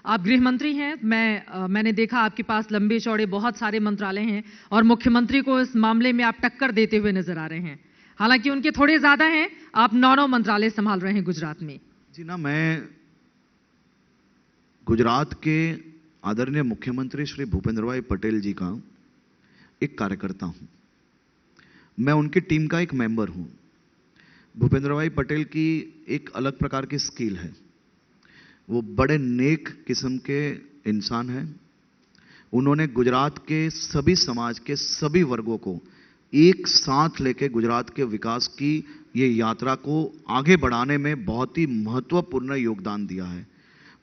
आप गृह मंत्री हैं। मैंने देखा आपके पास लंबे चौड़े बहुत सारे मंत्रालय हैं और मुख्यमंत्री को इस मामले में आप टक्कर देते हुए नजर आ रहे हैं। हालांकि उनके थोड़े ज्यादा हैं, आप 9 मंत्रालय संभाल रहे हैं गुजरात में। जी ना, मैं गुजरात के आदरणीय मुख्यमंत्री श्री भूपेंद्र भाई पटेल जी का एक कार्यकर्ता हूं। मैं उनकी टीम का एक मेंबर हूं। भूपेंद्र भाई पटेल की एक अलग प्रकार की स्किल है। वो बड़े नेक किस्म के इंसान हैं। उन्होंने गुजरात के सभी समाज के सभी वर्गों को एक साथ लेके गुजरात के विकास की ये यात्रा को आगे बढ़ाने में बहुत ही महत्वपूर्ण योगदान दिया है।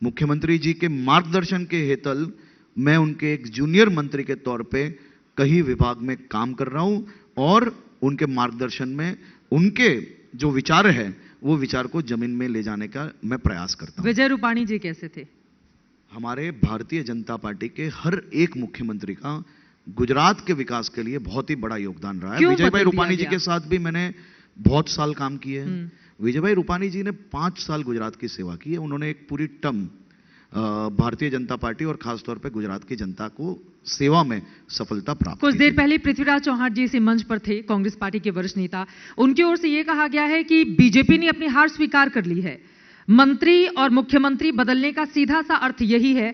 मुख्यमंत्री जी के मार्गदर्शन के हेतल मैं उनके एक जूनियर मंत्री के तौर पे कई विभाग में काम कर रहा हूं और उनके मार्गदर्शन में उनके जो विचार है वो विचार को जमीन में ले जाने का मैं प्रयास करता हूं। विजय रूपाणी जी कैसे थे? हमारे भारतीय जनता पार्टी के हर एक मुख्यमंत्री का गुजरात के विकास के लिए बहुत ही बड़ा योगदान रहा है। विजय भाई रूपाणी जी के साथ भी मैंने बहुत साल काम किए हैं। विजय भाई रूपाणी जी ने 5 साल गुजरात की सेवा की है। उन्होंने एक पूरी टर्म भारतीय जनता पार्टी और खासतौर पे गुजरात की जनता को सेवा में सफलता प्राप्त की। कुछ देर पहले पृथ्वीराज चौहान जी इसी मंच पर थे, कांग्रेस पार्टी के वरिष्ठ नेता। उनकी ओर से यह कहा गया है कि बीजेपी ने अपनी हार स्वीकार कर ली है। मंत्री और मुख्यमंत्री बदलने का सीधा सा अर्थ यही है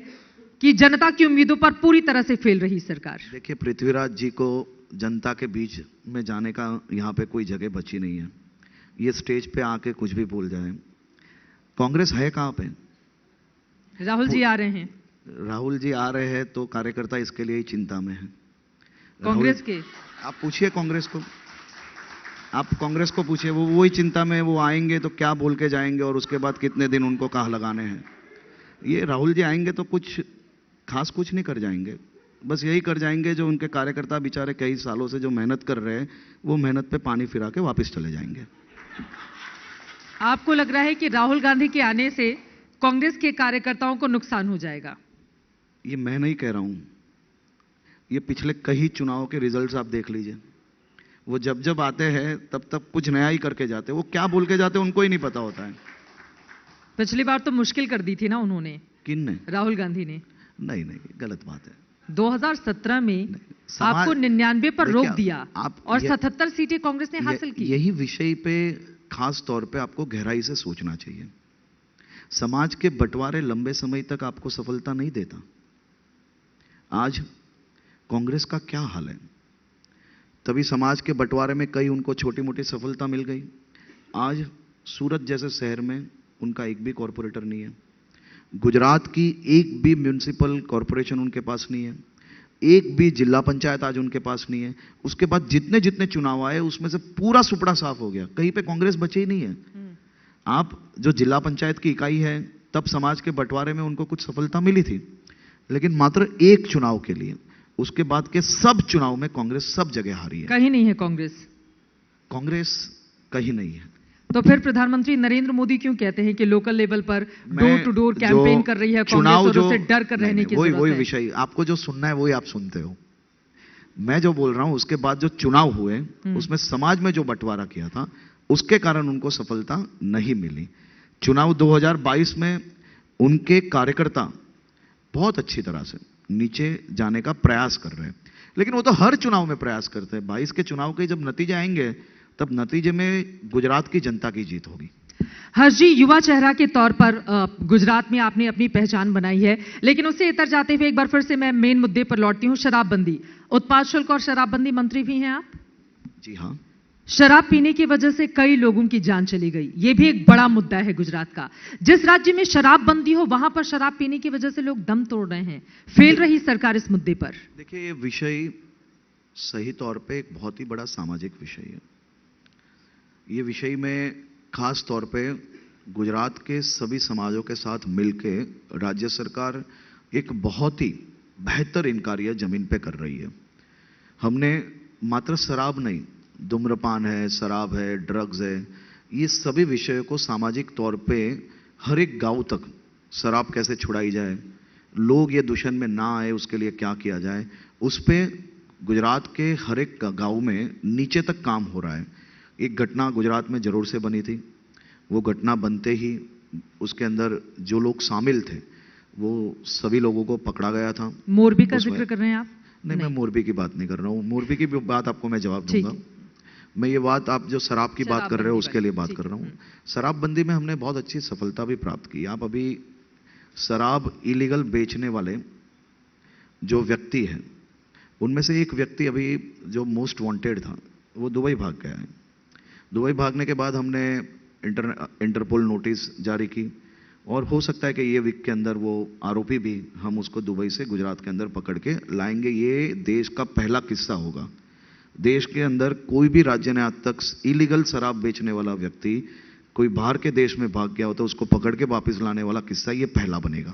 कि जनता की उम्मीदों पर पूरी तरह से फेल रही सरकार। देखिए, पृथ्वीराज जी को जनता के बीच में जाने का यहां पे कोई जगह बची नहीं है। ये स्टेज पे आके कुछ भी बोल जाए। कांग्रेस है कहां पे? राहुल जी आ रहे हैं। राहुल जी आ रहे हैं तो कार्यकर्ता इसके लिए ही चिंता में है। कांग्रेस के आप पूछिए कांग्रेस को, आप कांग्रेस को पूछिए, वो वही चिंता में। वो आएंगे तो क्या बोल के जाएंगे और उसके बाद कितने दिन उनको कहाँ लगाने हैं। ये राहुल जी आएंगे तो कुछ खास कुछ नहीं कर जाएंगे। बस यही कर जाएंगे जो उनके कार्यकर्ता बेचारे कई सालों से जो मेहनत कर रहे हैं वो मेहनत पे पानी फिरा के वापस चले जाएंगे। आपको लग रहा है कि राहुल गांधी के आने से कांग्रेस के कार्यकर्ताओं को नुकसान हो जाएगा? ये मैं नहीं कह रहा हूं, ये पिछले कई चुनाव के रिजल्ट्स आप देख लीजिए। वो जब जब आते हैं तब तब कुछ नया ही करके जाते हैं। वो क्या बोल के जाते हैं उनको ही नहीं पता होता है। पिछली बार तो मुश्किल कर दी थी ना उन्होंने। किन ने? राहुल गांधी ने। नहीं, गलत बात है। 2017 में आपको 99 पर रोक दिया और 77 सीटें कांग्रेस ने हासिल की। यही विषय पे खास तौर पे आपको गहराई से सोचना चाहिए। समाज के बंटवारे लंबे समय तक आपको सफलता नहीं देता। आज कांग्रेस का क्या हाल है? तभी समाज के बंटवारे में कई उनको छोटी मोटी सफलता मिल गई। आज सूरत जैसे शहर में उनका एक भी कॉरपोरेटर नहीं है। गुजरात की एक भी म्युनिसिपल कॉरपोरेशन उनके पास नहीं है। एक भी जिला पंचायत आज उनके पास नहीं है। उसके बाद जितने जितने चुनाव आए उसमें से पूरा सुपड़ा साफ हो गया। कहीं पे कांग्रेस बची ही नहीं है। आप जो जिला पंचायत की इकाई है तब समाज के बंटवारे में उनको कुछ सफलता मिली थी, लेकिन मात्र एक चुनाव के लिए। उसके बाद के सब चुनाव में कांग्रेस सब जगह हारी है। कहीं नहीं है कांग्रेस। कांग्रेस कहीं नहीं है। तो फिर प्रधानमंत्री नरेंद्र मोदी क्यों कहते हैं कि लोकल लेवल पर डोर टू डोर कैंपेन कर रही है कांग्रेस और उससे डर कर रहने की जरूरत है? वही विषय आपको जो सुनना है वही आप सुनते हो। मैं जो बोल रहा हूं उसके बाद जो चुनाव हुए उसमें समाज में जो बंटवारा किया था उसके कारण उनको सफलता नहीं मिली। चुनाव 2022 में उनके कार्यकर्ता बहुत अच्छी तरह से नीचे जाने का प्रयास कर रहे हैं, लेकिन वो तो हर चुनाव में प्रयास करते हैं। 22 के चुनाव के जब नतीजे आएंगे तब नतीजे में गुजरात की जनता की जीत होगी। हर्ष जी, युवा चेहरा के तौर पर गुजरात में आपने अपनी पहचान बनाई है, लेकिन उससे इतर जाते हुए एक बार फिर से मैं मेन मुद्दे पर लौटती हूं। शराबबंदी, उत्पाद शुल्क और शराबबंदी मंत्री भी हैं आप। जी हां। शराब पीने की वजह से कई लोगों की जान चली गई। यह भी एक बड़ा मुद्दा है गुजरात का। जिस राज्य में शराबबंदी हो वहां पर शराब पीने की वजह से लोग दम तोड़ रहे हैं। फेल रही सरकार इस मुद्दे पर। देखिए, ये विषय सही तौर पे एक बहुत ही बड़ा सामाजिक विषय है। ये विषय में खास तौर पे गुजरात के सभी समाजों के साथ मिलके राज्य सरकार एक बहुत ही बेहतरीन कार्य जमीन पे कर रही है। हमने मात्र शराब नहीं, धूम्रपान है, शराब है, ड्रग्स है, ये सभी विषयों को सामाजिक तौर पे हर एक गांव तक शराब कैसे छुड़ाई जाए, लोग ये दूषण में ना आए उसके लिए क्या किया जाए, उस पे गुजरात के हर एक गांव में नीचे तक काम हो रहा है। एक घटना गुजरात में जरूर से बनी थी। वो घटना बनते ही उसके अंदर जो लोग शामिल थे वो सभी लोगों को पकड़ा गया था। मोरबी का उसमें- जिक्र कर रहे हैं आप? नहीं, मैं मोरबी की बात नहीं कर रहा हूँ। मोरबी की भी बात आपको मैं जवाब ठीक दूंगा। मैं ये बात, आप जो शराब की बात कर रहे हो शराबबंदी उसके लिए वाली, बात ठीक कर है। रहा हूँ। शराबबंदी में हमने बहुत अच्छी सफलता भी प्राप्त की। आप अभी शराब इलीगल बेचने वाले जो व्यक्ति हैं, उनमें से एक व्यक्ति अभी जो मोस्ट वांटेड था, वो दुबई भाग गया है। दुबई भागने के बाद हमने इंटरपोल नोटिस जारी की, और हो सकता है कि ये वीक के अंदर वो आरोपी भी हम उसको दुबई से गुजरात के अंदर पकड़ के लाएंगे। ये देश का पहला किस्सा होगा। देश के अंदर कोई भी राज्य ने आज तक इलीगल शराब बेचने वाला व्यक्ति कोई बाहर के देश में भाग गया हो तो उसको पकड़ के वापस लाने वाला किस्सा ये पहला बनेगा।